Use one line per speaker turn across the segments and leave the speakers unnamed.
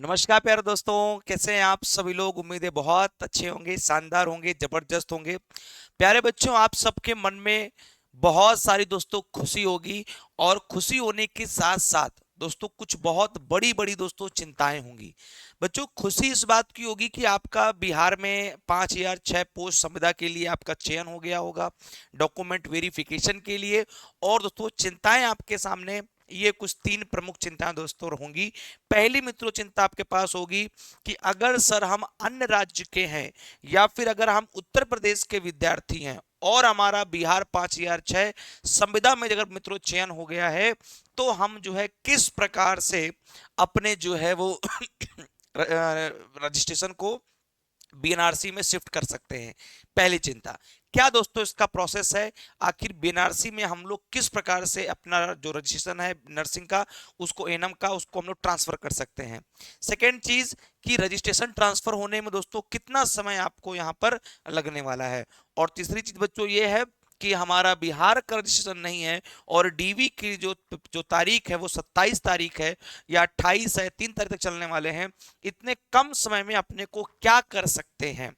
नमस्कार प्यारे दोस्तों, कैसे हैं आप सभी लोग। उम्मीद है बहुत अच्छे होंगे, शानदार होंगे, जबरदस्त होंगे। प्यारे बच्चों, आप सबके मन में बहुत सारी दोस्तों खुशी होगी और खुशी होने के साथ साथ दोस्तों कुछ बहुत बड़ी बड़ी दोस्तों चिंताएं होंगी। बच्चों, खुशी इस बात की होगी कि आपका बिहार में 5006 पोस्ट संविदा के लिए आपका चयन हो गया होगा, डॉक्यूमेंट वेरिफिकेशन के लिए। और दोस्तों चिंताएं आपके सामने ये कुछ तीन प्रमुख चिंताएं दोस्तों होंगी। पहली मित्रों चिंता आपके पास होगी कि अगर सर हम अन्य राज्य के हैं या फिर अगर हम उत्तर प्रदेश के विद्यार्थी हैं और हमारा बिहार 5006 संविदा में अगर मित्रों चयन हो गया है, तो हम जो है किस प्रकार से अपने जो है वो रजिस्ट्रेशन को बीएनआरसी में शिफ्ट कर सकते हैं। पहली चिंता क्या दोस्तों इसका प्रोसेस है, आखिर बीएनआरसी में हम लोग किस प्रकार से अपना जो रजिस्ट्रेशन है नर्सिंग का, उसको एनएम का, उसको हम लोग ट्रांसफर कर सकते हैं। सेकेंड चीज कि रजिस्ट्रेशन ट्रांसफर होने में दोस्तों कितना समय आपको यहाँ पर लगने वाला है। और तीसरी चीज बच्चों ये है कि हमारा बिहार का रजिस्ट्रेशन नहीं है और डीवी की जो जो तारीख है वो 27 तारीख है या 28 है, 3 तारीख तक चलने वाले हैं। इतने कम समय में अपने को क्या कर सकते हैं,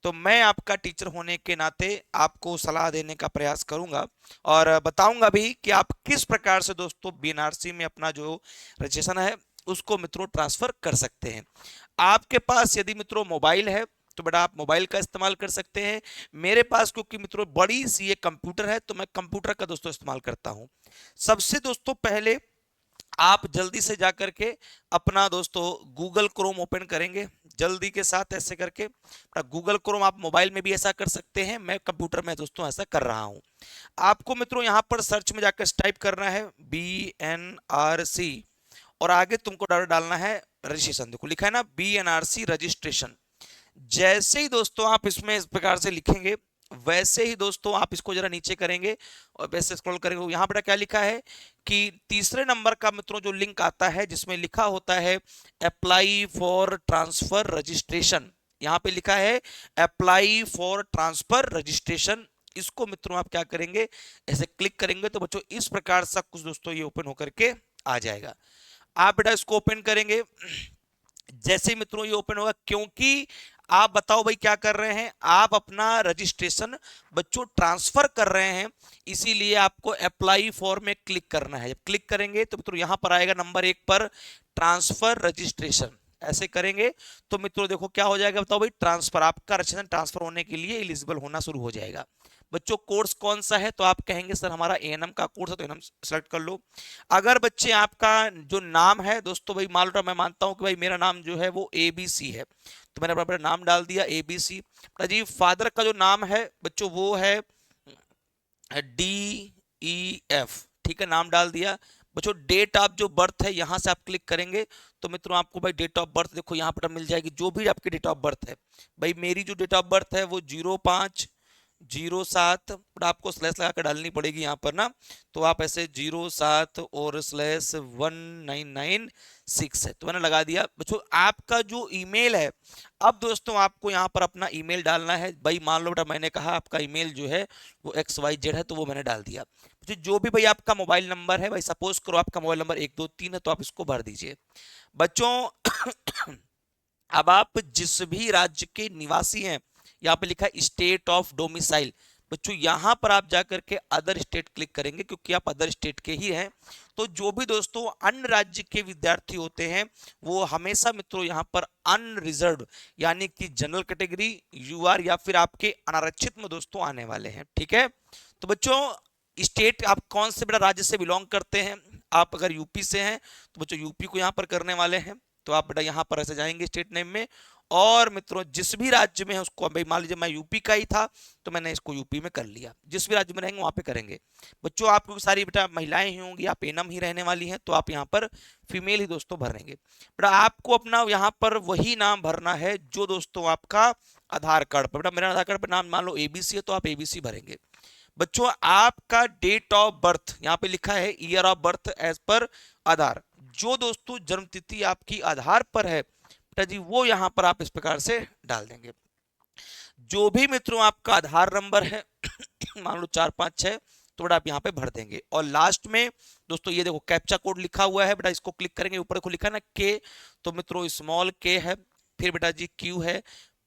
तो मैं आपका टीचर होने के नाते आपको सलाह देने का प्रयास करूंगा और बताऊंगा भी कि आप किस प्रकार से दोस्तों बीएनआरसी में अपना जो रजिस्ट्रेशन है उसको मित्रों ट्रांसफर कर सकते हैं। आपके पास यदि मित्रों मोबाइल है तो बेटा आप मोबाइल का इस्तेमाल कर सकते हैं। मेरे पास क्योंकि मित्रों बड़ी सी ये कंप्यूटर है तो मैं कंप्यूटर का दोस्तों इस्तेमाल करता हूं। सबसे दोस्तों पहले आप जल्दी से जाकर के अपना दोस्तों गूगल क्रोम ओपन करेंगे, जल्दी के साथ ऐसे करके। गूगल क्रोम आप मोबाइल में भी ऐसा कर सकते हैं, मैं कंप्यूटर में दोस्तों ऐसा कर रहा हूं। आपको मित्रों यहां पर सर्च में जाकर टाइप करना है BNRC और आगे तुमको डालना है रजिस्ट्रेशन। देखो लिखा है ना BNRC रजिस्ट्रेशन। जैसे ही दोस्तों आप इसमें इस प्रकार से लिखेंगे वैसे ही दोस्तों आप इसको जरा नीचे करेंगे और वैसे स्क्रॉल करेंगे, यहाँ पर क्या लिखा है कि तीसरे नंबर का मित्रों जो लिंक आता है जिसमें लिखा होता है अप्लाई फॉर ट्रांसफर रजिस्ट्रेशन, यहाँ पे लिखा है अप्लाई फॉर ट्रांसफर रजिस्ट्रेशन। इसको मित्रों आप क्या करेंगे, ऐसे क्लिक करेंगे तो बच्चों इस प्रकार से कुछ दोस्तों ये ओपन होकर के आ जाएगा। आप बेटा इसको ओपन करेंगे, जैसे मित्रों ये ओपन होगा, क्योंकि आप बताओ भाई क्या कर रहे हैं, आप अपना रजिस्ट्रेशन बच्चों ट्रांसफर कर रहे हैं, इसीलिए आपको अप्लाई फॉर में क्लिक करना है। जब क्लिक करेंगे तो मित्रों यहां पर आएगा नंबर 1 पर ट्रांसफर रजिस्ट्रेशन, ऐसे करेंगे तो मित्रों देखो क्या हो जाएगा, बताओ भाई ट्रांसफर, आपका रजिस्ट्रेशन ट्रांसफर होने के लिए एलिजिबल होना शुरू हो जाएगा। बच्चों कोर्स कौन सा है, तो आप कहेंगे सर हमारा एएनएम का कोर्स है, तो एएनएम सेलेक्ट कर लो। अगर बच्चे आपका जो नाम है दोस्तों, भाई मान लो मैं मानता हूं कि भाई मेरा नाम जो है वो ABC है, तो मैंने अपना नाम डाल दिया ABC। जी फादर का जो नाम है बच्चों वो है DEF, ठीक है, नाम डाल दिया। बच्चों डेट ऑफ जो बर्थ है यहाँ से आप क्लिक करेंगे तो मित्रों आपको भाई डेट ऑफ बर्थ देखो यहाँ पर मिल जाएगी, जो भी आपकी डेट ऑफ बर्थ है। भाई मेरी जो डेट ऑफ बर्थ है वो 0507, आपको स्लैश लगा कर डालनी पड़ेगी यहाँ पर ना, तो आप ऐसे 07 और /1996 है, तो मैंने लगा दिया। बच्चों आपका जो ईमेल है, अब दोस्तों आपको यहाँ पर अपना ईमेल डालना है। भाई मान लो बेटा मैंने कहा आपका ईमेल जो है वो XYZ है, तो वो मैंने डाल दिया। जो भी भाई आपका मोबाइल नंबर है, भाई सपोज करो आपका मोबाइल नंबर 123 है, तो आप इसको भर दीजिए। बच्चों अब आप जिस भी राज्य के निवासी हैं, यहाँ पे लिखा है स्टेट ऑफ डोमिसाइल, बच्चों यहाँ पर आप जाकर के अदर स्टेट क्लिक करेंगे क्योंकि आप अदर स्टेट के ही हैं। तो जो भी दोस्तों अन्य राज्य के विद्यार्थी होते हैं वो हमेशा मित्रों यहाँ पर अनरिजर्व यानी कि जनरल कैटेगरी, यूआर या फिर आपके अनारक्षित में दोस्तों आने वाले हैं, ठीक है। तो बच्चों स्टेट आप कौन से बड़ा राज्य से बिलोंग करते हैं, आप अगर यूपी से हैं तो बच्चों यूपी को यहाँ पर करने वाले हैं, तो आप बेटा यहाँ पर ऐसे जाएंगे स्टेट नेम में। और मित्रों जिस भी राज्य में है उसको, भाई मान लीजिए मैं यूपी का ही था तो मैंने इसको यूपी में कर लिया, जिस भी राज्य में रहेंगे वहां पे करेंगे। बच्चों आपको सारी बेटा महिलाएं ही होंगी, आप एनम ही रहने वाली हैं, तो आप यहाँ पर फीमेल ही दोस्तों भरेंगे। बेटा आपको अपना यहाँ पर वही नाम भरना है जो दोस्तों आपका आधार कार्ड पर, बेटा मेरा आधार कार्ड पर नाम मान लो ABC है तो आप ABC भरेंगे। बच्चों आपका डेट ऑफ बर्थ यहाँ पे लिखा है year of birth as per आधार, जो दोस्तों जन्म तिथि आपकी आधार पर है बेटा जी वो यहाँ पर आप इस प्रकार से डाल देंगे। जो भी मित्रों आपका आधार नंबर है मान लो 456, तो बेटा आप यहाँ पे भर देंगे। और लास्ट में दोस्तों ये देखो कैप्चा कोड लिखा हुआ है बेटा, इसको क्लिक करेंगे, ऊपर देखो लिखा है ना के, तो मित्रों स्मॉल के है, फिर बेटा जी क्यू है,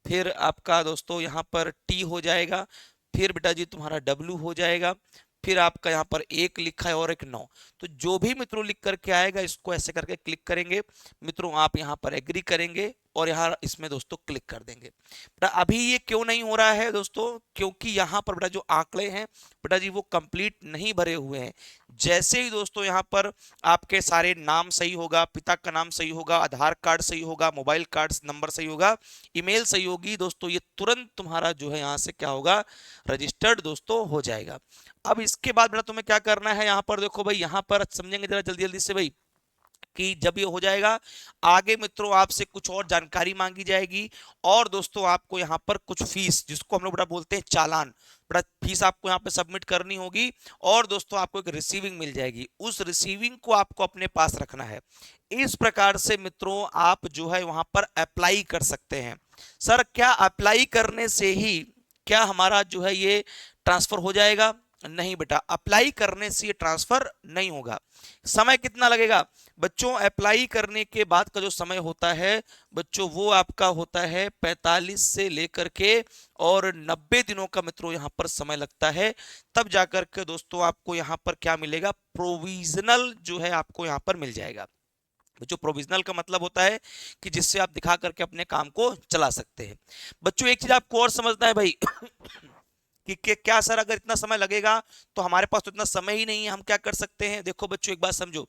फिर आपका दोस्तों यहाँ पर टी हो जाएगा, फिर बेटा जी तुम्हारा डब्ल्यू हो जाएगा, फिर आपका यहाँ पर एक लिखा है और एक 9। तो जो भी मित्रों लिख करके आएगा इसको ऐसे करके क्लिक करेंगे मित्रों, आप यहाँ पर एग्री करेंगे और यहाँ इसमें दोस्तों क्लिक कर देंगे। बेटा अभी ये क्यों नहीं हो रहा है दोस्तों, क्योंकि यहाँ पर बेटा जो आंकड़े हैं बेटा जी वो कंप्लीट नहीं भरे हुए हैं। जैसे ही दोस्तों यहाँ पर आपके सारे नाम सही होगा, पिता का नाम सही होगा, आधार कार्ड सही होगा, मोबाइल कार्ड नंबर सही होगा, ईमेल सही होगी दोस्तों, ये तुरंत तुम्हारा जो है यहाँ से क्या होगा, रजिस्टर्ड दोस्तों हो जाएगा। अब इसके बाद बेटा तुम्हें क्या करना है, यहाँ पर देखो भाई, यहाँ पर समझेंगे जरा जल्दी जल्दी से भाई, कि जब ये हो जाएगा आगे मित्रों आपसे कुछ और जानकारी मांगी जाएगी, और दोस्तों आपको यहाँ पर कुछ फीस, जिसको हम लोग बेटा बोलते हैं चालान, बेटा फीस आपको यहाँ पे सबमिट करनी होगी, और दोस्तों आपको एक रिसीविंग मिल जाएगी, उस रिसीविंग को आपको अपने पास रखना है। इस प्रकार से मित्रों आप जो है वहां पर अप्लाई कर सकते हैं। सर क्या अप्लाई करने से ही क्या हमारा जो है ये ट्रांसफर हो जाएगा? नहीं बेटा, अप्लाई करने से ये ट्रांसफर नहीं होगा। समय कितना लगेगा बच्चों? अप्लाई करने के बाद का जो समय होता है बच्चों वो आपका होता है 45 से लेकर के और 90 दिनों का मित्रों यहाँ पर समय लगता है। तब जाकर के दोस्तों आपको यहाँ पर क्या मिलेगा, प्रोविजनल जो है आपको यहाँ पर मिल जाएगा। बच्चों प्रोविजनल का मतलब होता है कि जिससे आप दिखा करके अपने काम को चला सकते हैं। बच्चों एक चीज आपको और समझना है भाई कि क्या सर अगर इतना समय लगेगा तो हमारे पास तो इतना समय ही नहीं है, हम क्या कर सकते हैं? देखो बच्चों एक बात समझो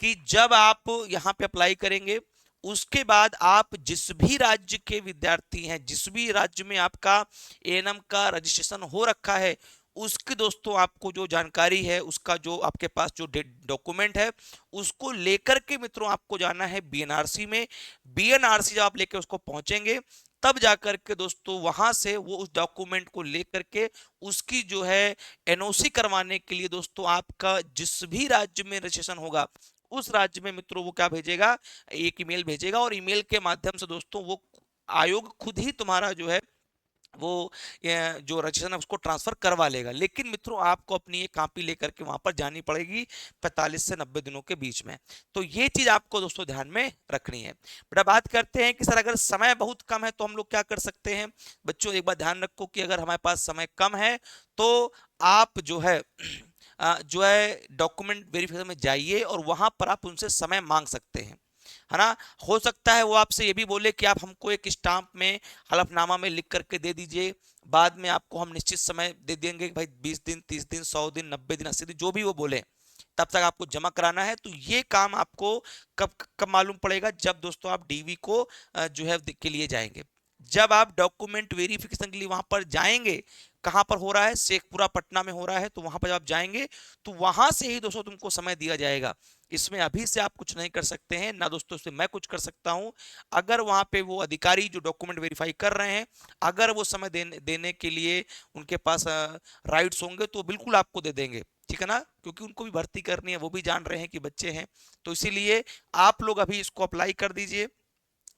कि जब आप यहाँ पे अप्लाई करेंगे उसके बाद आप जिस भी राज्य के विद्यार्थी हैं, जिस भी राज्य में आपका एएनएम का रजिस्ट्रेशन हो रखा है, उसकी दोस्तों आपको जो जानकारी है, उसका जो आपके पास जो डॉक्यूमेंट है उसको लेकर के मित्रों आपको जाना है बीएनआरसी में। बीएनआरसी जब आप लेकर उसको पहुंचेंगे तब जाकर के दोस्तों वहां से वो उस डॉक्यूमेंट को लेकर के उसकी जो है एनओसी करवाने के लिए दोस्तों आपका जिस भी राज्य में रजिस्ट्रेशन होगा उस राज्य में मित्रों वो क्या भेजेगा, एक ईमेल भेजेगा, और ईमेल के माध्यम से दोस्तों वो आयोग खुद ही तुम्हारा जो है वो जो रजिस्ट्रेशन है उसको ट्रांसफर करवा लेगा। लेकिन मित्रों आपको अपनी एक कॉपी लेकर के वहां पर जानी पड़ेगी 45 से 90 दिनों के बीच में। तो ये चीज आपको दोस्तों ध्यान में रखनी है। बेटा बात करते हैं कि सर अगर समय बहुत कम है तो हम लोग क्या कर सकते हैं? बच्चों एक बात ध्यान रखो कि अगर हमारे पास समय कम है तो आप जो है डॉक्यूमेंट वेरिफिकेशन में जाइए और वहां पर आप उनसे समय मांग सकते हैं, है ना। हो सकता है वो आपसे ये भी बोले कि आप हमको एक स्टाम्प में हलफनामा में लिख करके दे दीजिए, बाद में आपको हम निश्चित समय दे देंगे भाई 20 दिन 30 दिन 100 दिन 90 दिन 80 दिन जो भी वो बोले, तब तक आपको जमा कराना है। तो ये काम आपको कब कब मालूम पड़ेगा? जब दोस्तों आप डीवी को जो है के लिए जाएंगे, जब आप डॉक्यूमेंट वेरिफिकेशन के लिए वहां पर जाएंगे। कहां पर हो रहा है? शेखपुरा पटना में हो रहा है। तो वहां पर जब आप जाएंगे तो वहां से ही दोस्तों तुमको समय दिया जाएगा। इसमें अभी से आप कुछ नहीं कर सकते हैं ना दोस्तों, इसमें मैं कुछ कर सकता हूं। अगर वहां पे वो अधिकारी जो डॉक्यूमेंट वेरीफाई कर रहे हैं अगर वो समय देने के लिए उनके पास राइट्स होंगे तो बिल्कुल आपको दे देंगे, ठीक है ना, क्योंकि उनको भी भर्ती करनी है, वो भी जान रहे हैं कि बच्चे हैं। तो इसीलिए आप लोग अभी इसको अप्लाई कर दीजिए।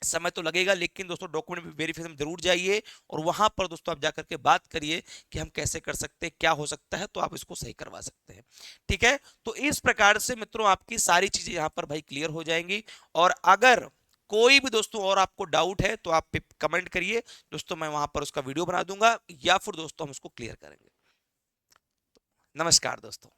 समय तो लगेगा लेकिन दोस्तों डॉक्यूमेंट वेरिफिकेशन जरूर जाइए और वहां पर दोस्तों आप जाकर के बात करिए कि हम कैसे कर सकते हैं, क्या हो सकता है, तो आप इसको सही करवा सकते हैं। ठीक है, तो इस प्रकार से मित्रों आपकी सारी चीजें यहां पर भाई क्लियर हो जाएंगी। और अगर कोई भी दोस्तों और आपको डाउट है तो आप कमेंट करिए दोस्तों, मैं वहां पर उसका वीडियो बना दूंगा या फिर दोस्तों हम उसको क्लियर करेंगे। नमस्कार दोस्तों।